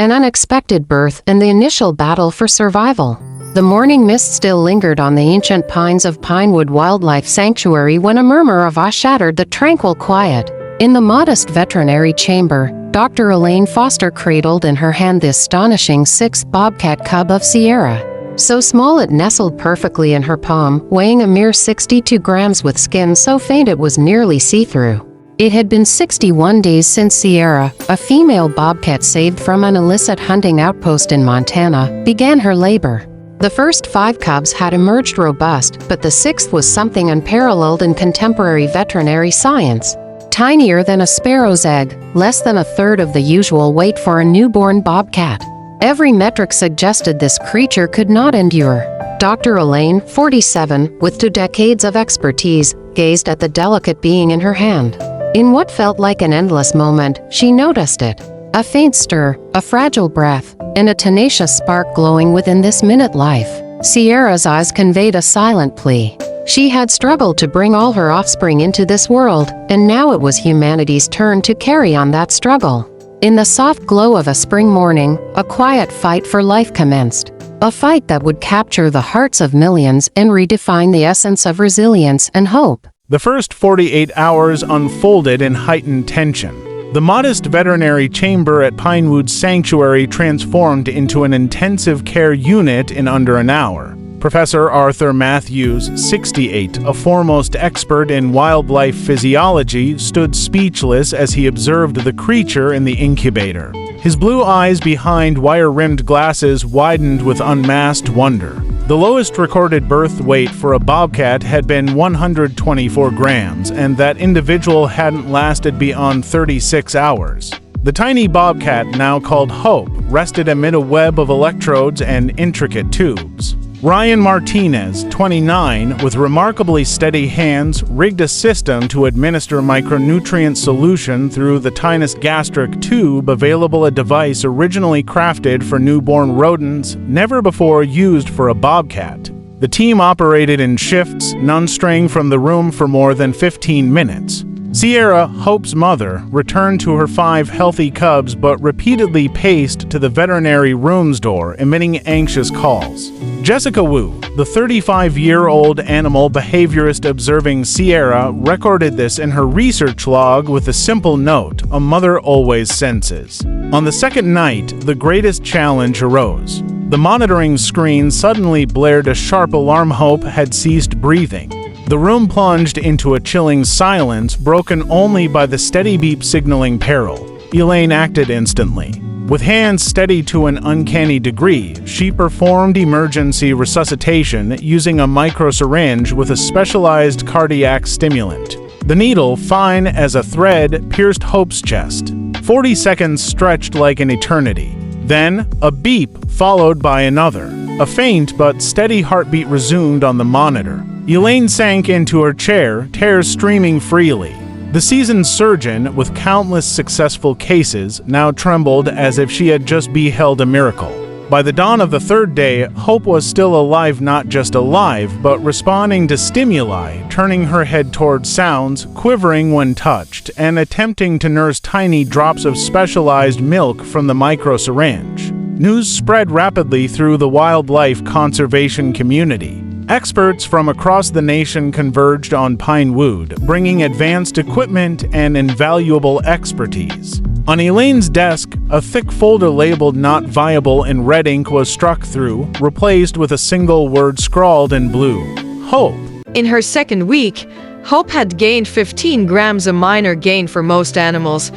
an unexpected birth, and the initial battle for survival. The morning mist still lingered on the ancient pines of Pinewood Wildlife Sanctuary when a murmur of awe shattered the tranquil quiet. In the modest veterinary chamber, Dr. Elaine Foster cradled in her hand the astonishing sixth bobcat cub of Sierra. So small it nestled perfectly in her palm, weighing a mere 62 grams with skin so faint it was nearly see-through. It had been 61 days since Sierra, a female bobcat saved from an illicit hunting outpost in Montana, began her labor. The first 5 cubs had emerged robust, but the sixth was something unparalleled in contemporary veterinary science. Tinier than a sparrow's egg, less than a third of the usual weight for a newborn bobcat. Every metric suggested this creature could not endure. Dr. Elaine, 47, with 2 decades of expertise, gazed at the delicate being in her hand. In what felt like an endless moment, she noticed it. A faint stir, a fragile breath, and a tenacious spark glowing within this minute life. Sierra's eyes conveyed a silent plea. She had struggled to bring all her offspring into this world, and now it was humanity's turn to carry on that struggle. In the soft glow of a spring morning, a quiet fight for life commenced. A fight that would capture the hearts of millions and redefine the essence of resilience and hope. The first 48 hours unfolded in heightened tension. The modest veterinary chamber at Pinewood Sanctuary transformed into an intensive care unit in under an hour. Professor Arthur Matthews, 68, a foremost expert in wildlife physiology, stood speechless as he observed the creature in the incubator. His blue eyes behind wire-rimmed glasses widened with unmasked wonder. The lowest recorded birth weight for a bobcat had been 124 grams, and that individual hadn't lasted beyond 36 hours. The tiny bobcat, now called Hope, rested amid a web of electrodes and intricate tubes. Ryan Martinez, 29, with remarkably steady hands, rigged a system to administer micronutrient solution through the tiniest gastric tube, available, a device originally crafted for newborn rodents, never before used for a bobcat. The team operated in shifts, none straying from the room for more than 15 minutes. Sierra, Hope's mother, returned to her 5 healthy cubs but repeatedly paced to the veterinary room's door, emitting anxious calls. Jessica Wu, the 35-year-old animal behaviorist observing Sierra, recorded this in her research log with a simple note: a mother always senses. On the second night, the greatest challenge arose. The monitoring screen suddenly blared a sharp alarm. Hope had ceased breathing. The room plunged into a chilling silence, broken only by the steady beep signaling peril. Elaine acted instantly. With hands steady to an uncanny degree, she performed emergency resuscitation using a microsyringe with a specialized cardiac stimulant. The needle, fine as a thread, pierced Hope's chest. 40 seconds stretched like an eternity. Then, a beep followed by another. A faint but steady heartbeat resumed on the monitor. Elaine sank into her chair, tears streaming freely. The seasoned surgeon, with countless successful cases, now trembled as if she had just beheld a miracle. By the dawn of the 3rd day, Hope was still alive, not just alive, but responding to stimuli, turning her head toward sounds, quivering when touched, and attempting to nurse tiny drops of specialized milk from the microsyringe. News spread rapidly through the wildlife conservation community. Experts from across the nation converged on Pinewood, bringing advanced equipment and invaluable expertise. On Elaine's desk, a thick folder labeled "Not Viable" in red ink was struck through, replaced with a single word scrawled in blue: Hope. In her 2nd week, Hope had gained 15 grams, a minor gain for most animals,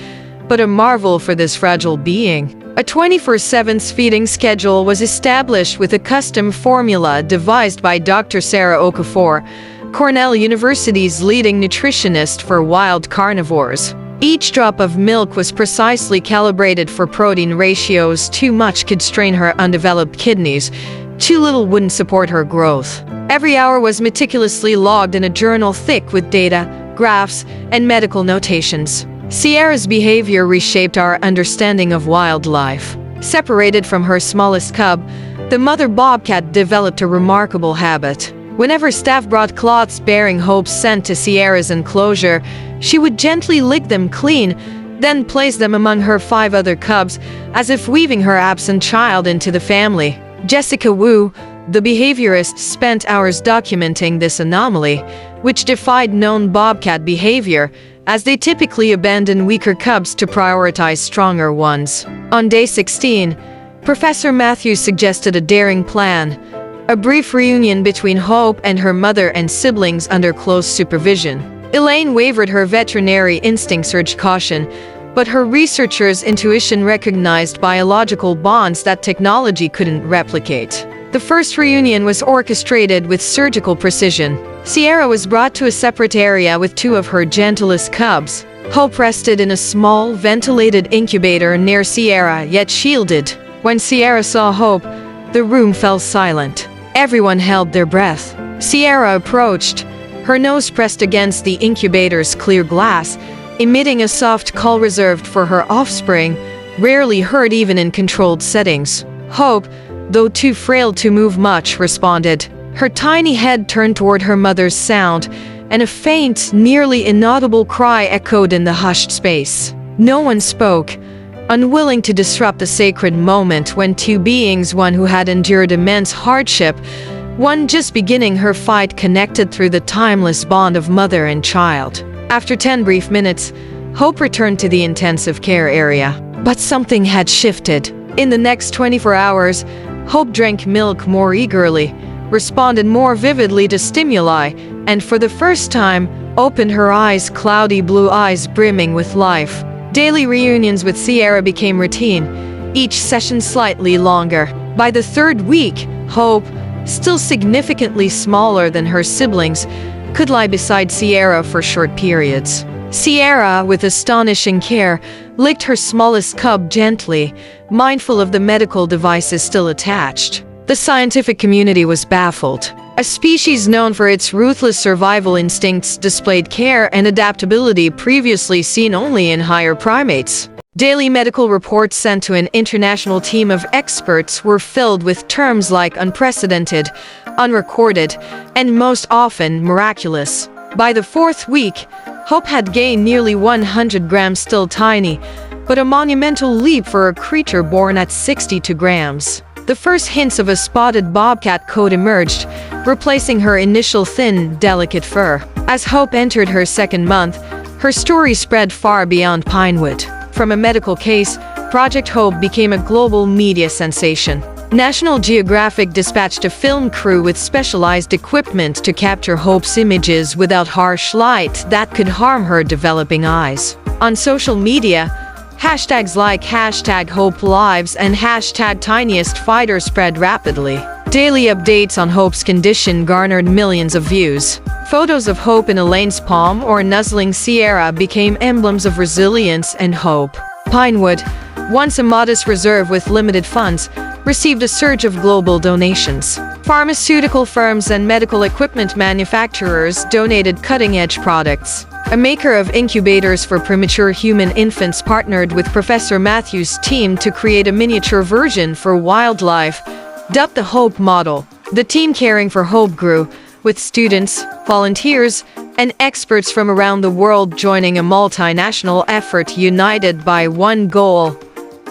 but a marvel for this fragile being. A 24/7 feeding schedule was established with a custom formula devised by Dr. Sarah Okafor, Cornell University's leading nutritionist for wild carnivores. Each drop of milk was precisely calibrated for protein ratios. Too much could strain her undeveloped kidneys, too little wouldn't support her growth. Every hour was meticulously logged in a journal thick with data, graphs, and medical notations. Sierra's behavior reshaped our understanding of wildlife. Separated from her smallest cub, the mother bobcat developed a remarkable habit. Whenever staff brought cloths bearing Hope's scent to Sierra's enclosure, she would gently lick them clean, then placed them among her 5 other cubs, as if weaving her absent child into the family. Jessica Wu, the behaviorist, spent hours documenting this anomaly, which defied known bobcat behavior, as they typically abandon weaker cubs to prioritize stronger ones. On day 16, Professor Matthews suggested a daring plan: a brief reunion between Hope and her mother and siblings under close supervision. Elaine wavered. Her veterinary instincts urged caution, but her researcher's intuition recognized biological bonds that technology couldn't replicate. The first reunion was orchestrated with surgical precision. Sierra was brought to a separate area with 2 of her gentlest cubs. Hope rested in a small, ventilated incubator near Sierra, yet shielded. When Sierra saw Hope, the room fell silent. Everyone held their breath. Sierra approached, her nose pressed against the incubator's clear glass, emitting a soft call reserved for her offspring, rarely heard even in controlled settings. Hope, though too frail to move much, responded. Her tiny head turned toward her mother's sound, and a faint, nearly inaudible cry echoed in the hushed space. No one spoke, unwilling to disrupt the sacred moment when 2 beings, one who had endured immense hardship, one just beginning her fight, connected through the timeless bond of mother and child. After 10 brief minutes, Hope returned to the intensive care area. But something had shifted. In the next 24 hours, Hope drank milk more eagerly, responded more vividly to stimuli, and for the first time, opened her eyes, cloudy blue eyes brimming with life. Daily reunions with Sierra became routine, each session slightly longer. By the 3rd week, Hope, still significantly smaller than her siblings, could lie beside Sierra for short periods. Sierra, with astonishing care, licked her smallest cub gently, mindful of the medical devices still attached. The scientific community was baffled. A species known for its ruthless survival instincts displayed care and adaptability previously seen only in higher primates. Daily medical reports sent to an international team of experts were filled with terms like unprecedented, unrecorded, and most often miraculous. By the 4th week, Hope had gained nearly 100 grams, still tiny, but a monumental leap for a creature born at 62 grams. The first hints of a spotted bobcat coat emerged, replacing her initial thin, delicate fur. As Hope entered her 2nd month, her story spread far beyond Pinewood. From a medical case, Project Hope became a global media sensation. National Geographic dispatched a film crew with specialized equipment to capture Hope's images without harsh light that could harm her developing eyes. On social media, hashtags like #HopeLives and #TiniestFighter spread rapidly. Daily updates on Hope's condition garnered millions of views. Photos of Hope in Elaine's palm or nuzzling Sierra became emblems of resilience and hope. Pinewood, once a modest reserve with limited funds, received a surge of global donations. Pharmaceutical firms and medical equipment manufacturers donated cutting-edge products. A maker of incubators for premature human infants partnered with Professor Matthews' team to create a miniature version for wildlife, dubbed the Hope model. The team caring for Hope grew, with students, volunteers, and experts from around the world joining a multinational effort united by one goal: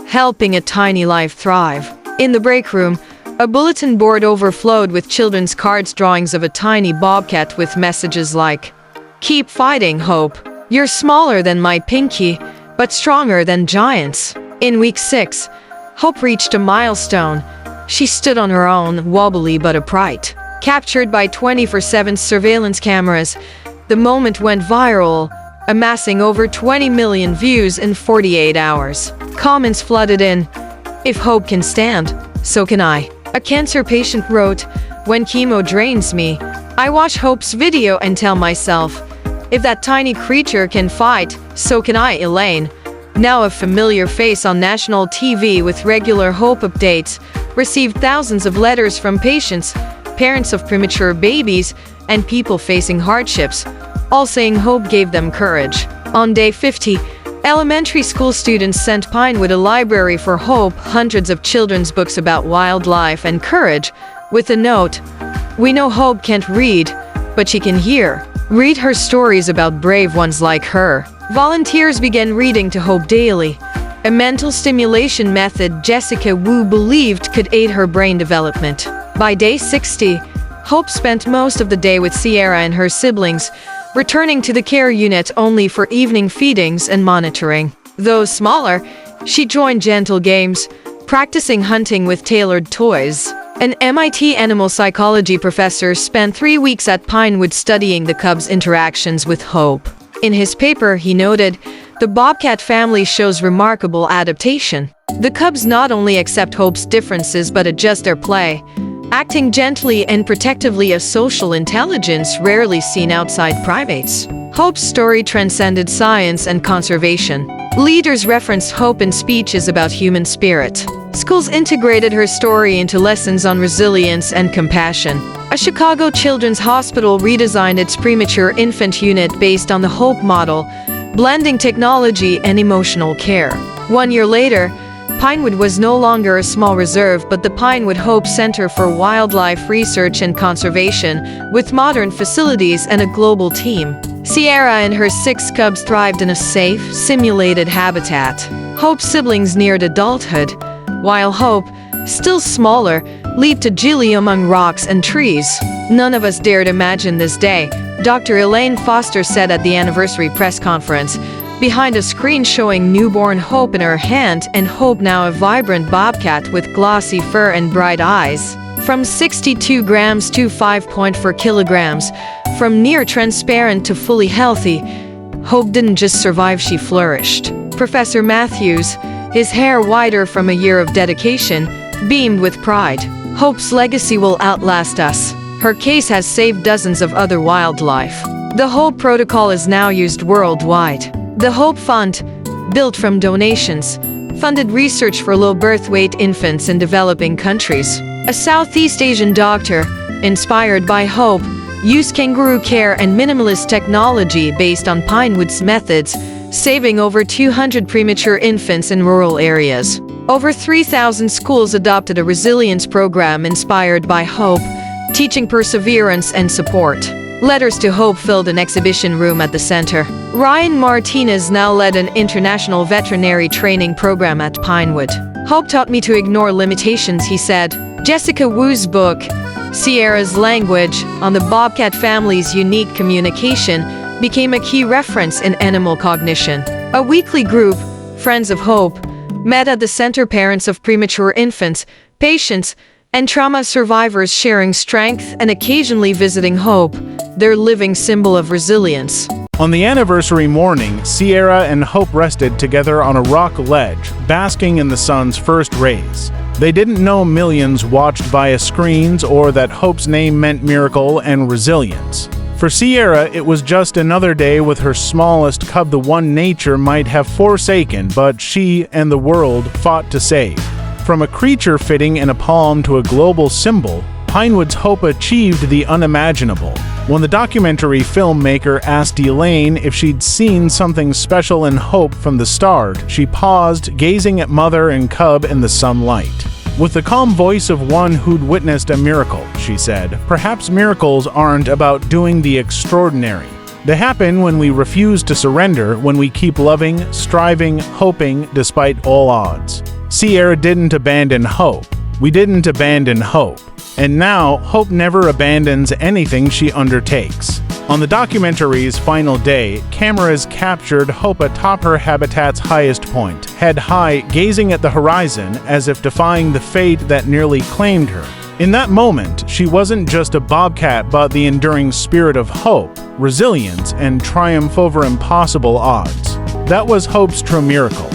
helping a tiny life thrive. In the break room, a bulletin board overflowed with children's cards, drawings of a tiny bobcat with messages like, "Keep fighting, Hope. You're smaller than my pinky, but stronger than giants." In week 6, Hope reached a milestone. She stood on her own, wobbly but upright. Captured by 24/7 surveillance cameras, the moment went viral, amassing over 20 million views in 48 hours. Comments flooded in. "If Hope can stand, so can I." A cancer patient wrote, "When chemo drains me, I watch Hope's video and tell myself, if that tiny creature can fight, so can I." Elaine, now a familiar face on national TV with regular Hope updates, received thousands of letters from patients, parents of premature babies, and people facing hardships, all saying Hope gave them courage. On day 50, elementary school students sent Pinewood a library for Hope, hundreds of children's books about wildlife and courage, with a note, "We know Hope can't read, but she can hear. Read her stories about brave ones like her." volunteers began reading to Hope daily, a mental stimulation method Jessica Wu believed could aid her brain development. By day 60, Hope spent most of the day with Sierra and her siblings, returning to the care unit only for evening feedings and monitoring. Though smaller, she joined gentle games, practicing hunting with tailored toys. An MIT animal psychology professor spent 3 weeks at Pinewood studying the cubs' interactions with Hope. In his paper, he noted, "The Bobcat family shows remarkable adaptation. The cubs not only accept Hope's differences but adjust their play, acting gently and protectively, a social intelligence rarely seen outside primates." Hope's story transcended science and conservation. Leaders referenced Hope in speeches about human spirit. Schools integrated her story into lessons on resilience and compassion. A Chicago Children's Hospital redesigned its premature infant unit based on the Hope model, blending technology and emotional care. 1 year later, Pinewood was no longer a small reserve but the Pinewood Hope Center for Wildlife Research and Conservation, with modern facilities and a global team. Sierra and her 6 cubs thrived in a safe, simulated habitat. Hope's siblings neared adulthood, while Hope, still smaller, leaped agilely among rocks and trees. "None of us dared imagine this day," Dr. Elaine Foster said at the anniversary press conference, behind a screen showing newborn Hope in her hand and Hope, now a vibrant bobcat with glossy fur and bright eyes. From 62 grams to 5.4 kilograms, from near transparent to fully healthy, Hope didn't just survive, she flourished. Professor Matthews, his hair whiter from a year of dedication, beamed with pride. "Hope's legacy will outlast us. Her case has saved dozens of other wildlife." The Hope Protocol is now used worldwide. The Hope Fund, built from donations, funded research for low birth weight infants in developing countries. A Southeast Asian doctor, inspired by Hope, used kangaroo care and minimalist technology based on Pinewood's methods, saving over 200 premature infants in rural areas. Over 3,000 schools adopted a resilience program inspired by Hope, teaching perseverance and support. Letters to Hope filled an exhibition room at the center. Ryan Martinez now led an international veterinary training program at Pinewood. "Hope taught me to ignore limitations," he said. Jessica Wu's book, Sierra's Language, on the Bobcat family's unique communication, became a key reference in animal cognition. A weekly group, Friends of Hope, met at the center, parents of premature infants, patients, and trauma survivors sharing strength and occasionally visiting Hope, their living symbol of resilience. On the anniversary morning, Sierra and Hope rested together on a rock ledge, basking in the sun's first rays. They didn't know millions watched via screens or that Hope's name meant miracle and resilience. For Sierra, it was just another day with her smallest cub, the one nature might have forsaken, but she and the world fought to save. From a creature fitting in a palm to a global symbol, Pinewood's Hope achieved the unimaginable. When the documentary filmmaker asked Elaine if she'd seen something special in Hope from the start, she paused, gazing at mother and cub in the sunlight. With the calm voice of one who'd witnessed a miracle, she said, "Perhaps miracles aren't about doing the extraordinary. They happen when we refuse to surrender, when we keep loving, striving, hoping, despite all odds." Sierra didn't abandon Hope. We didn't abandon Hope. And now, Hope never abandons anything she undertakes. On the documentary's final day, cameras captured Hope atop her habitat's highest point, head high, gazing at the horizon as if defying the fate that nearly claimed her. In that moment, she wasn't just a bobcat but the enduring spirit of hope, resilience, and triumph over impossible odds. That was Hope's true miracle.